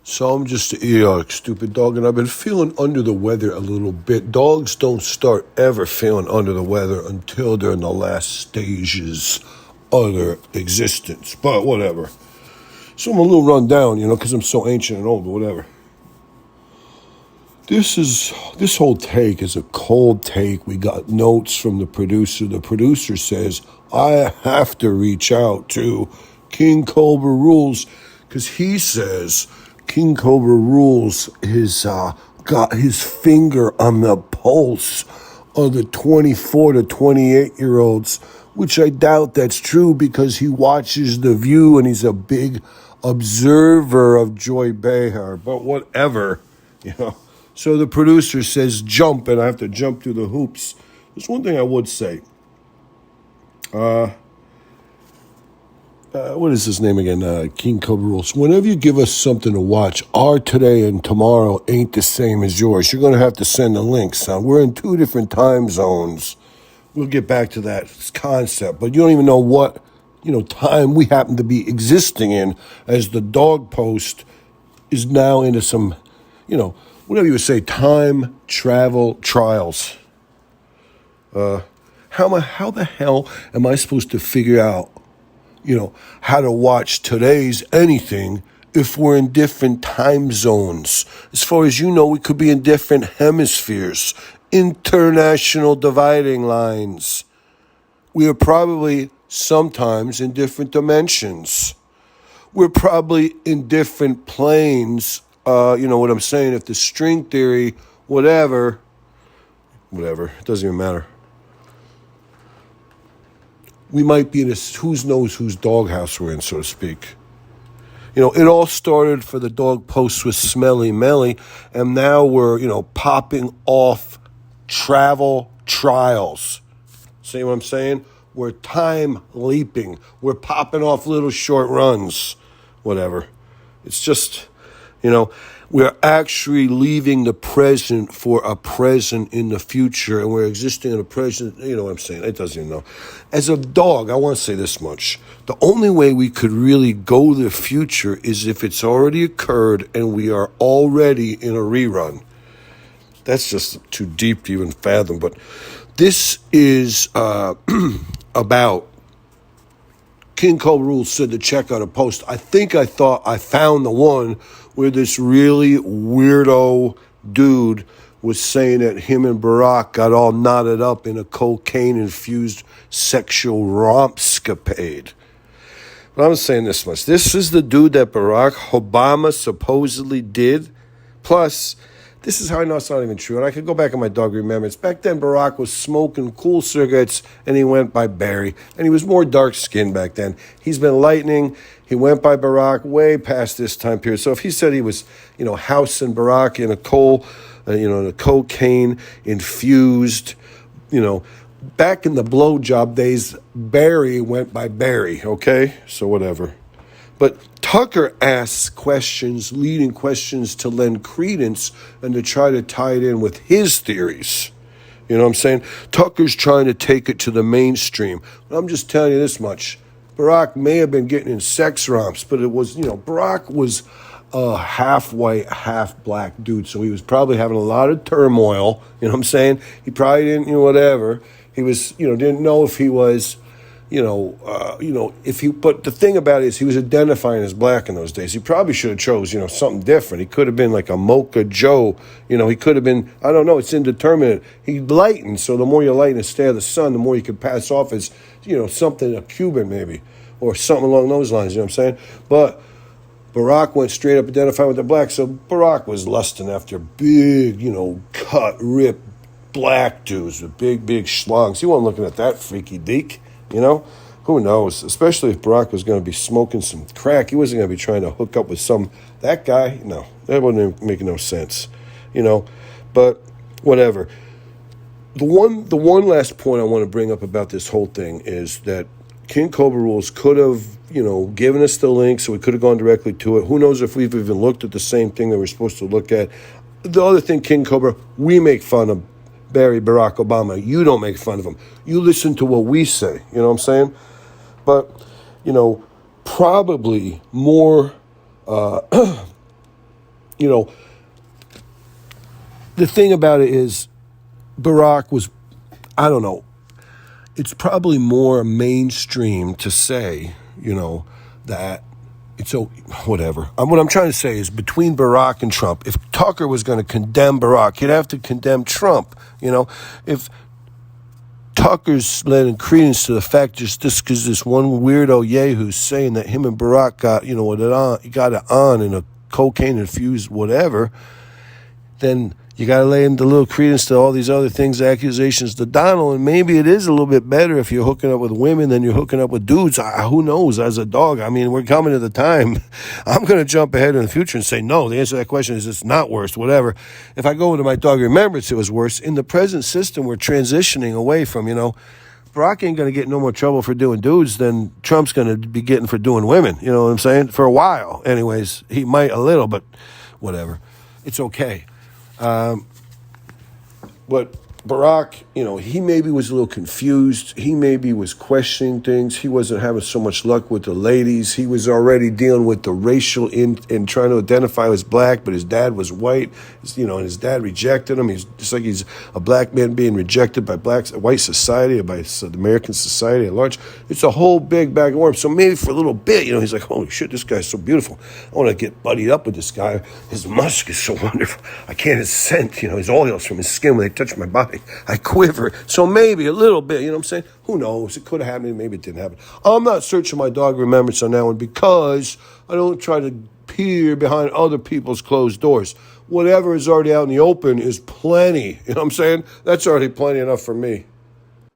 So I'm just a stupid dog, and I've been feeling under the weather a little bit. Dogs don't start ever feeling under the weather until they're in the last stages of their existence. But whatever. So I'm a little run down, because I'm so ancient and old, but whatever. This whole take is a cold take. We got notes from the producer. The producer says, I have to reach out to King Cobra Rules, because he says King Cobra Rules has got his finger on the pulse of the 24 to 28-year-olds, which I doubt that's true because he watches The View and he's a big observer of Joy Behar. But whatever, So the producer says jump, and I have to jump through the hoops. There's one thing I would say. What is his name again? King Cobra Rules. Whenever you give us something to watch, our today and tomorrow ain't the same as yours. You're going to have to send the links. We're in 2 different time zones. We'll get back to that concept, but you don't even know what time we happen to be existing in, as the dog post is now into some, whatever you would say, time travel trials. How the hell am I supposed to figure out, how to watch today's anything if we're in different time zones? As far as we could be in different hemispheres, international dividing lines. We are probably sometimes in different dimensions. We're probably in different planes. You know what I'm saying? If the string theory, whatever, it doesn't even matter. We might be in a who knows whose doghouse we're in, so to speak. It all started for the dog posts with Smelly Melly, and now we're, popping off travel trials. See what I'm saying? We're time leaping. We're popping off little short runs. Whatever. It's just, we're actually leaving the present for a present in the future, and we're existing in a present. You know what I'm saying? It doesn't even know. As a dog, I want to say this much. The only way we could really go to the future is if it's already occurred and we are already in a rerun. That's just too deep to even fathom. But this is about King Cobra Rules said to check out a post. I thought I found the one where this really weirdo dude was saying that him and Barack got all knotted up in a cocaine-infused sexual rompscapade. But I'm saying this much. This is the dude that Barack Obama supposedly did. Plus, this is how I know it's not even true. And I could go back in my dog remembrance. Back then, Barack was smoking cool cigarettes, and he went by Barry. And he was more dark-skinned back then. He's been lightening. He went by Barack way past this time period. So if he said he was, housing Barack in a cocaine-infused, back in the blowjob days, Barry went by Barry, okay? So whatever. But Tucker asks questions, leading questions to lend credence and to try to tie it in with his theories. You know what I'm saying? Tucker's trying to take it to the mainstream. But I'm just telling you this much. Barack may have been getting in sex romps, but it was, Barack was a half white, half black dude. So he was probably having a lot of turmoil. You know what I'm saying? He probably didn't, whatever. He was, didn't know if he was, but the thing about it is he was identifying as black in those days. He probably should have chose, something different. He could have been like a Mocha Joe. He could have been, I don't know, it's indeterminate. He lightened, so the more you lighten and stay of the sun, the more you could pass off as, something, a Cuban maybe, or something along those lines, you know what I'm saying? But Barack went straight up identifying with the black, so Barack was lusting after big, cut, ripped black dudes with big, big schlongs. He wasn't looking at that freaky deek. Who knows? Especially if Barack was going to be smoking some crack. He wasn't going to be trying to hook up with that guy. No, that wouldn't make no sense, But whatever. The one last point I want to bring up about this whole thing is that King Cobra Rules could have, given us the link so we could have gone directly to it. Who knows if we've even looked at the same thing that we're supposed to look at. The other thing, King Cobra, we make fun of Barack Obama. You don't make fun of him. You listen to what we say. You know what I'm saying? But, probably more you know, the thing about it is Barack was, I don't know, it's probably more mainstream to say, that it's so whatever. What I'm trying to say is between Barack and Trump, if Tucker was going to condemn Barack, he'd have to condemn Trump. If Tucker's lending credence to the fact just because this one weirdo yahoo's saying that him and Barack got it on in a cocaine infused whatever, then you got to lay into a little credence to all these other things, accusations to Donald, and maybe it is a little bit better if you're hooking up with women than you're hooking up with dudes. Who knows? As a dog, I mean, we're coming to the time. I'm going to jump ahead in the future and say, no, the answer to that question is it's not worse, whatever. If I go into my dog remembrance, it was worse. In the present system, we're transitioning away from, Barack ain't going to get no more trouble for doing dudes than Trump's going to be getting for doing women. You know what I'm saying? For a while. Anyways, he might a little, but whatever. It's okay. But Barack, he maybe was a little confused. He maybe was questioning things. He wasn't having so much luck with the ladies. He was already dealing with the racial and trying to identify as black, but his dad was white, and his dad rejected him. He's just like he's a black man being rejected by white society or by the American society at large. It's a whole big bag of worms. So maybe for a little bit, he's like, holy shit, this guy's so beautiful. I want to get buddied up with this guy. His musk is so wonderful. I can't his scent, his oils from his skin when they touch my body. I quiver. So maybe a little bit, you know what I'm saying? Who knows? It could have happened. Maybe it didn't happen. I'm not searching my dog remembrance on that one because I don't try to peer behind other people's closed doors. Whatever is already out in the open is plenty. You know what I'm saying? That's already plenty enough for me.